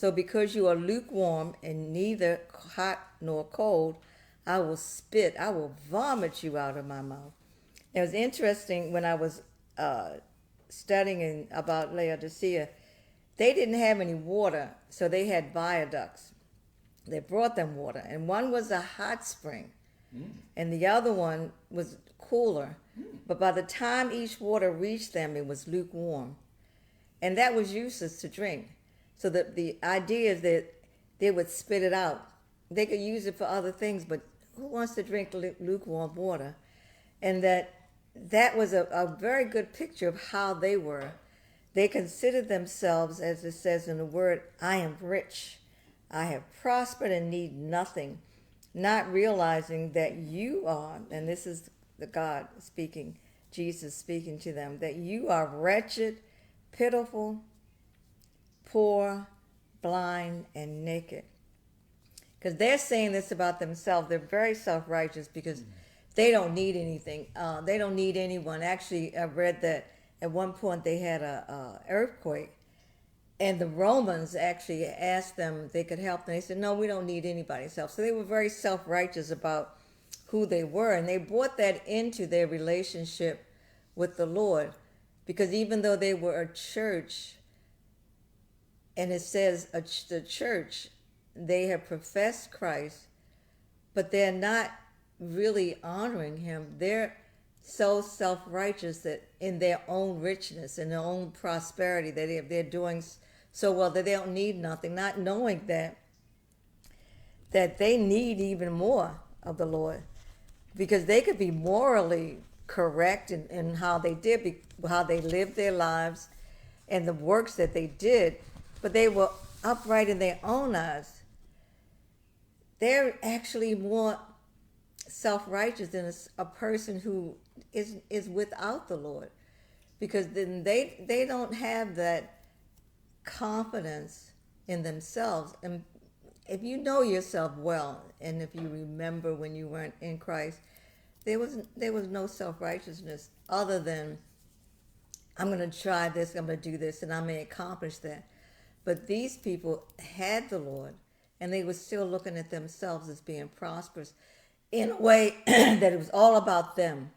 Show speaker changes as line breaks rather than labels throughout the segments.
So because you are lukewarm and neither hot nor cold, I will vomit you out of my mouth. It was interesting when I was uh, studying about Laodicea. They didn't have any water, so they had viaducts. They brought them water, and one was a hot spring, and the other one was cooler. But by the time each water reached them, it was lukewarm, and that was useless to drink. So the idea is that they would spit it out. They could use it for other things, but who wants to drink lukewarm water? And that was a very good picture of how they were. They considered themselves, as it says in the word, I am rich. I have prospered and need nothing, not realizing that you are, and this is the God speaking, Jesus speaking to them, that you are wretched, pitiful, poor, blind, and naked. Because they're saying this about themselves. They're very self-righteous because they don't need anything. They don't need anyone. Actually, I read that at one point they had a earthquake, and the Romans actually asked them if they could help them. They said, no, we don't need anybody's help. So they were very self-righteous about who they were, and they brought that into their relationship with the Lord. Because even though they were a church, and it says the church, they have professed Christ, but they're not really honoring him. They're so self-righteous that in their own richness, in their own prosperity, that they're doing so well that they don't need nothing, not knowing that they need even more of the Lord, because they could be morally correct in how they did, how they lived their lives and the works that they did, but they were upright in their own eyes. They're actually more self-righteous than a person who is without the Lord, because then they don't have that confidence in themselves. And if you know yourself well, and if you remember when you weren't in Christ, there was no self-righteousness other than I'm going to try this, I'm going to do this, and I may accomplish that. But these people had the Lord, and they were still looking at themselves as being prosperous in a way that it was all about them.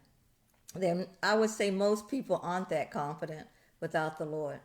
Then I would say most people aren't that confident without the Lord.